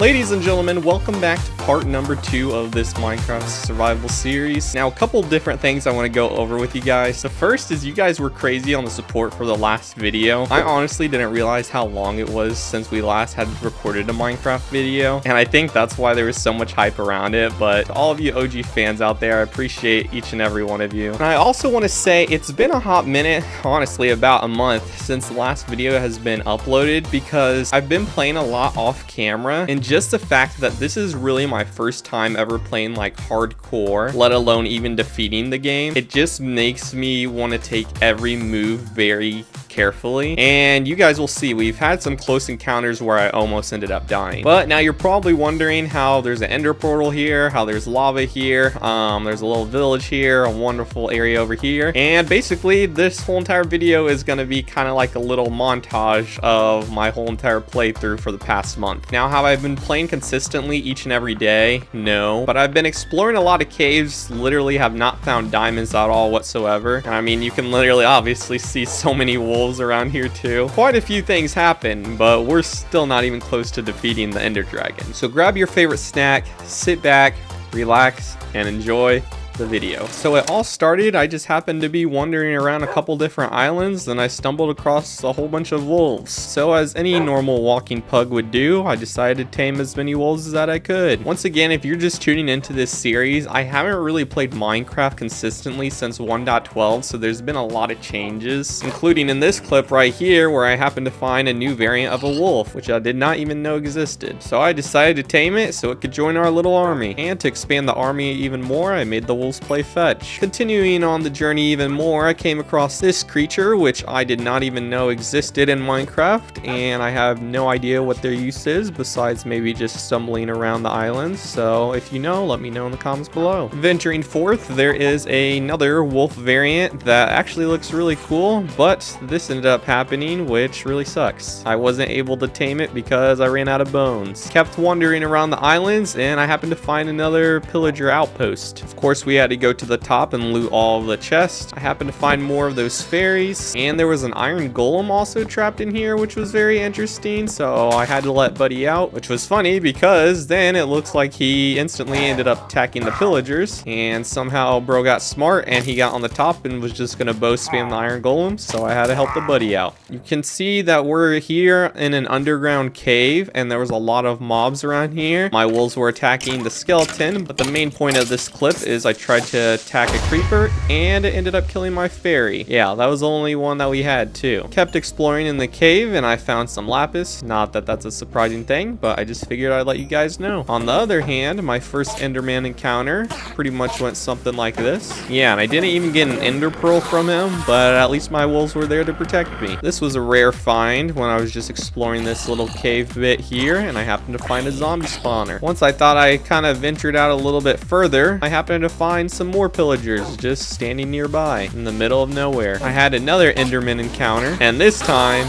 Ladies and gentlemen, welcome back to part number 2 of this Minecraft survival series. Now, a couple different things I want to go over with you guys. The first is you guys were crazy on the support for the last video. I honestly didn't realize how long it was since we last had recorded a Minecraft video, and I think that's why there was so much hype around it. But to all of you OG fans out there, I appreciate each and every one of you. And I also want to say it's been a hot minute, honestly about a month, since the last video has been uploaded, because I've been playing a lot off camera, and just the fact that this is really my first time ever playing like hardcore, let alone even defeating the game, it just makes me want to take every move very carefully. And you guys will see we've had some close encounters where I almost ended up dying. But now you're probably wondering how there's an ender portal here, how there's lava here, there's a little village here, a wonderful area over here, and basically this whole entire video is going to be kind of like a little montage of my whole entire playthrough for the past month. Now, have I been playing consistently each and every day? No, but I've been exploring a lot of caves, literally have not found diamonds at all whatsoever. And I mean, you can literally obviously see so many wolves around here too. Quite a few things happen, but we're still not even close to defeating the ender dragon. So grab your favorite snack, sit back, relax, and enjoy the video. So it all started, I just happened to be wandering around a couple different islands, and I stumbled across a whole bunch of wolves. So as any normal walking pug would do, I decided to tame as many wolves as that I could. Once again, if you're just tuning into this series, I haven't really played Minecraft consistently since 1.12, so there's been a lot of changes, including in this clip right here where I happened to find a new variant of a wolf, which I did not even know existed. So I decided to tame it so it could join our little army. And to expand the army even more, I made the wolves play fetch. Continuing on the journey even more, I came across this creature which I did not even know existed in Minecraft, and I have no idea what their use is besides maybe just stumbling around the islands. So if you know, let me know in the comments below. Venturing forth, there is another wolf variant that actually looks really cool, but this ended up happening, which really sucks. I wasn't able to tame it because I ran out of bones. Kept wandering around the islands, and I happened to find another pillager outpost. Of course, we had to go to the top and loot all of the chests. I happened to find more of those fairies, and there was an iron golem also trapped in here, which was very interesting, so I had to let Buddy out, which was funny because then it looks like he instantly ended up attacking the pillagers, and somehow bro got smart and he got on the top and was just gonna bow spam the iron golem, so I had to help the Buddy out. You can see that we're here in an underground cave, and there was a lot of mobs around here. My wolves were attacking the skeleton, but the main point of this clip is I tried to attack a creeper, and it ended up killing my fairy. Yeah, that was the only one that we had too. Kept exploring in the cave, and I found some lapis. Not that that's a surprising thing, but I just figured I'd let you guys know. On the other hand, my first enderman encounter pretty much went something like this. Yeah, and I didn't even get an ender pearl from him, but at least my wolves were there to protect me. This was a rare find when I was just exploring this little cave bit here, and I happened to find a zombie spawner. Once I thought I kind of ventured out a little bit further, I happened to find some more pillagers just standing nearby in the middle of nowhere. I had another enderman encounter, and this time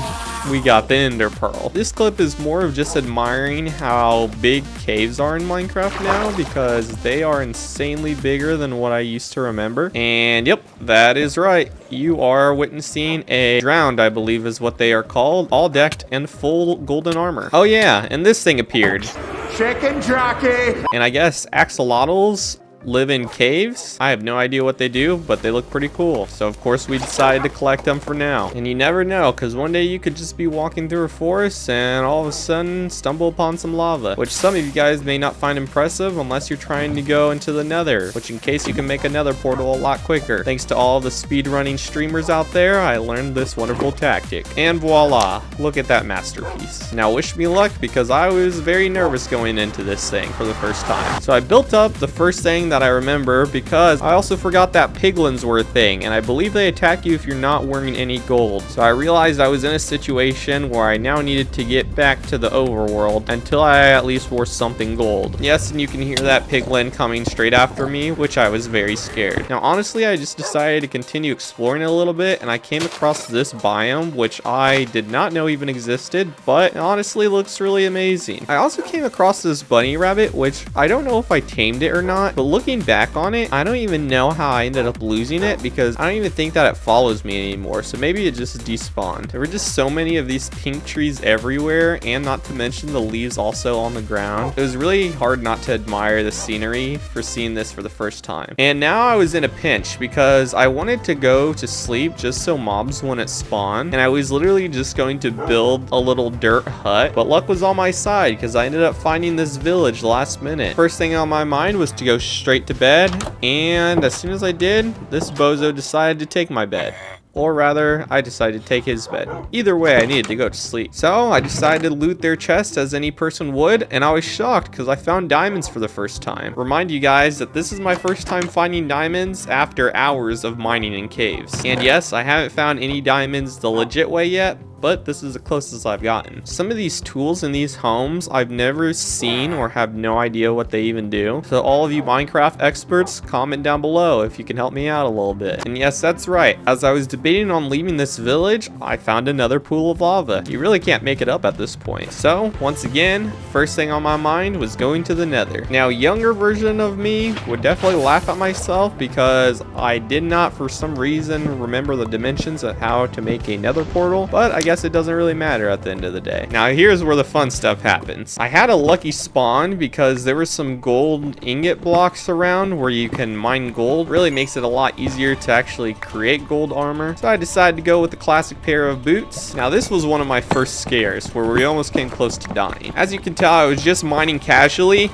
we got the ender pearl. This clip is more of just admiring how big caves are in Minecraft now, because they are insanely bigger than what I used to remember. And yep, that is right, you are witnessing a drowned, I believe is what they are called, all decked in full golden armor. Oh yeah, and this thing appeared. Chicken jockey! And I guess axolotls live in caves. I have no idea what they do, but they look pretty cool. So of course we decided to collect them for now. And you never know, because one day you could just be walking through a forest and all of a sudden stumble upon some lava, which some of you guys may not find impressive unless you're trying to go into the nether, which in case you can make a nether portal a lot quicker. Thanks to all the speedrunning streamers out there, I learned this wonderful tactic. And voila, look at that masterpiece. Now wish me luck, because I was very nervous going into this thing for the first time. So I built up the first thing that I remember, because I also forgot that piglins were a thing, and I believe they attack you if you're not wearing any gold. So I realized I was in a situation where I now needed to get back to the overworld until I at least wore something gold. Yes, and you can hear that piglin coming straight after me, which I was very scared. Now honestly, I just decided to continue exploring a little bit, and I came across this biome, which I did not know even existed, but it honestly looks really amazing. I also came across this bunny rabbit, which I don't know if I tamed it or not, but look looking back on it, I don't even know how I ended up losing it because I don't even think that it follows me anymore. So maybe it just despawned. There were just so many of these pink trees everywhere, and not to mention the leaves also on the ground. It was really hard not to admire the scenery for seeing this for the first time. And now I was in a pinch because I wanted to go to sleep just so mobs wouldn't spawn, and I was literally just going to build a little dirt hut, but luck was on my side because I ended up finding this village last minute. First thing on my mind was to go straight to bed, and as soon as I did, this bozo decided to take my bed. Or rather, I decided to take his bed. Either way, I needed to go to sleep. So I decided to loot their chest as any person would, and I was shocked because I found diamonds for the first time. Remind you guys that this is my first time finding diamonds after hours of mining in caves. And yes, I haven't found any diamonds the legit way yet, but this is the closest I've gotten. Some of these tools in these homes I've never seen or have no idea what they even do. So all of you Minecraft experts, comment down below if you can help me out a little bit. And yes, that's right. As I was debating on leaving this village, I found another pool of lava. You really can't make it up at this point. So once again, first thing on my mind was going to the Nether. Now, a younger version of me would definitely laugh at myself because I did not, for some reason, remember the dimensions of how to make a Nether portal, but I guess it doesn't really matter at the end of the day. Now here's where the fun stuff happens. I had a lucky spawn because there were some gold ingot blocks around where you can mine gold. Really makes it a lot easier to actually create gold armor. So I decided to go with the classic pair of boots. Now this was one of my first scares where we almost came close to dying. As you can tell, I was just mining casually.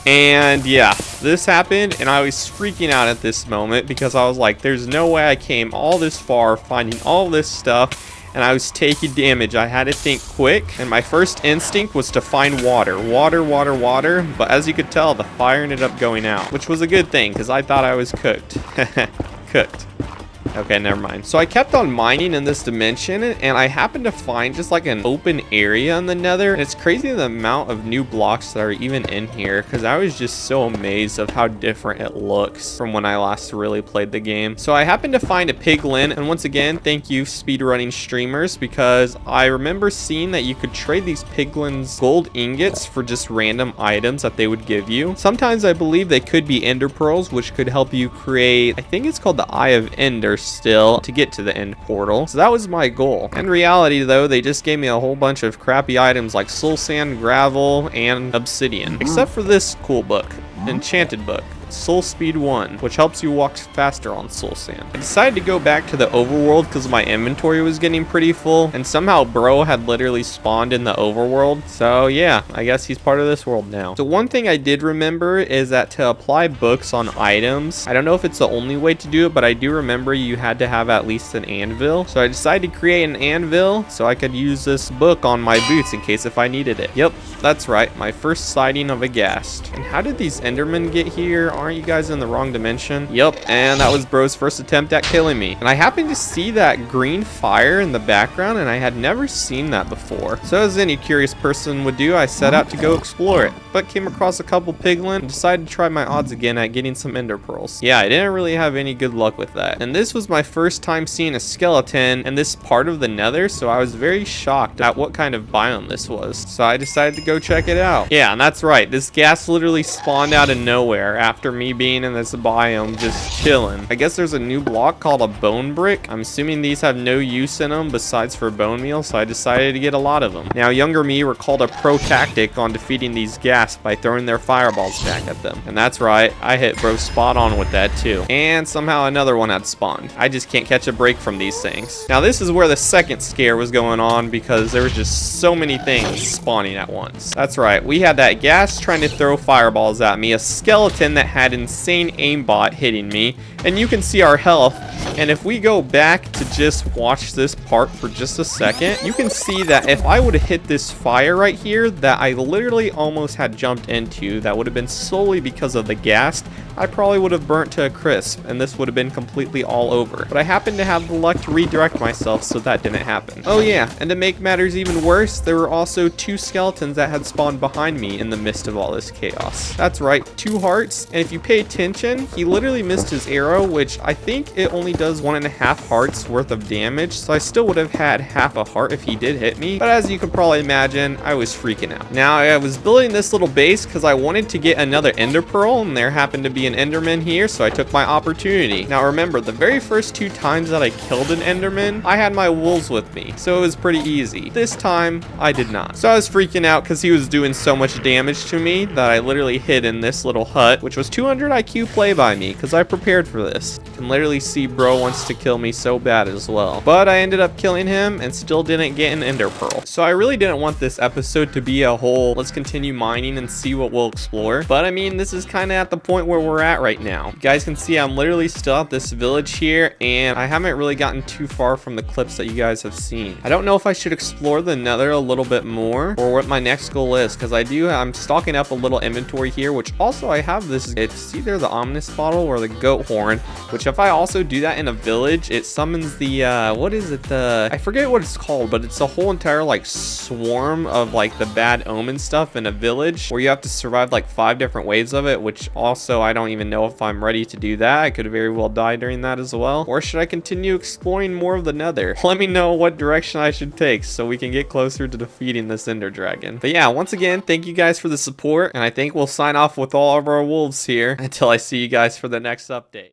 And yeah, this happened and I was freaking out at this moment because I was like, there's no way I came all this far finding all this stuff and I was taking damage. I had to think quick, and my first instinct was to find water. Water, but as you could tell, the fire ended up going out, which was a good thing because I thought I was cooked. Cooked. Okay, never mind. So I kept on mining in this dimension, and I happened to find just like an open area in the Nether. And it's crazy the amount of new blocks that are even in here because I was just so amazed of how different it looks from when I last really played the game. So I happened to find a piglin, and once again, thank you speedrunning streamers, because I remember seeing that you could trade these piglins gold ingots for just random items that they would give you. Sometimes I believe they could be ender pearls, which could help you create, I think it's called the Eye of Ender still, to get to the end portal. So that was my goal. In reality though, they just gave me a whole bunch of crappy items like soul sand, gravel, and obsidian. Except for this cool book, enchanted book. Soul Speed 1, which helps you walk faster on soul sand. I decided to go back to the overworld because my inventory was getting pretty full, and somehow bro had literally spawned in the overworld. So yeah, I guess he's part of this world now. So one thing I did remember is that to apply books on items, I don't know if it's the only way to do it, but I do remember you had to have at least an anvil. So I decided to create an anvil so I could use this book on my boots in case if I needed it. Yep, that's right, my first sighting of a ghast. And how did these endermen get here? Aren't you guys in the wrong dimension? Yep, and that was bro's first attempt at killing me. And I happened to see that green fire in the background, and I had never seen that before. So as any curious person would do, I set out to go explore it, but came across a couple piglin and decided to try my odds again at getting some ender pearls. Yeah, I didn't really have any good luck with that. And this was my first time seeing a skeleton in this part of the Nether, so I was very shocked at what kind of biome this was. So I decided to go check it out. Yeah, and that's right, this ghast literally spawned out of nowhere after me being in this biome just chilling. I guess there's a new block called a bone brick. I'm assuming these have no use in them besides for bone meal, so I decided to get a lot of them. Now, younger me recalled a pro tactic on defeating these ghasts by throwing their fireballs back at them. And that's right, I hit bro spot on with that too. And somehow another one had spawned. I just can't catch a break from these things. Now, this is where the second scare was going on because there was just so many things spawning at once. That's right, we had that ghast trying to throw fireballs at me, a skeleton that had insane aimbot hitting me, and you can see our health. And if we go back to just watch this part for just a second, you can see that if I would have hit this fire right here that I literally almost had jumped into, that would have been solely because of the ghast, I probably would have burnt to a crisp and this would have been completely all over. But I happened to have the luck to redirect myself, so that didn't happen. Oh yeah, and to make matters even worse, there were also two skeletons that had spawned behind me in the midst of all this chaos. That's right, 2 hearts, and if you pay attention, he literally missed his arrow, which I think it only does 1.5 hearts worth of damage. So I still would have had half a heart if he did hit me. But as you can probably imagine, I was freaking out. Now I was building this little base because I wanted to get another ender pearl, and there happened to be an enderman here, so I took my opportunity. Now remember, the very first 2 times that I killed an enderman, I had my wolves with me, so it was pretty easy. This time I did not. So I was freaking out because he was doing so much damage to me that I literally hid in this little hut, which was 200 IQ play by me because I prepared for this. You can literally see bro wants to kill me so bad as well, but I ended up killing him and still didn't get an ender pearl. So I really didn't want this episode to be a whole let's continue mining and see what we'll explore, but I mean, this is kind of at the point where we're at right now. You guys can see I'm literally still at this village here, and I haven't really gotten too far from the clips that you guys have seen. I don't know if I should explore the Nether a little bit more or what my next goal is, because I'm stocking up a little inventory here, which also I have this, it's either the ominous bottle or the goat horn, which if I also do that in a village, it summons the what is it, I forget what it's called, but it's a whole entire like swarm of like the bad omen stuff in a village where you have to survive like 5 different waves of it, which also I don't even know if I'm ready to do that. I could very well die during that as well. Or should I continue exploring more of the Nether? Let me know what direction I should take so we can get closer to defeating this ender dragon. But yeah, once again, thank you guys for the support, and I think we'll sign off with all of our wolves here until I see you guys for the next update.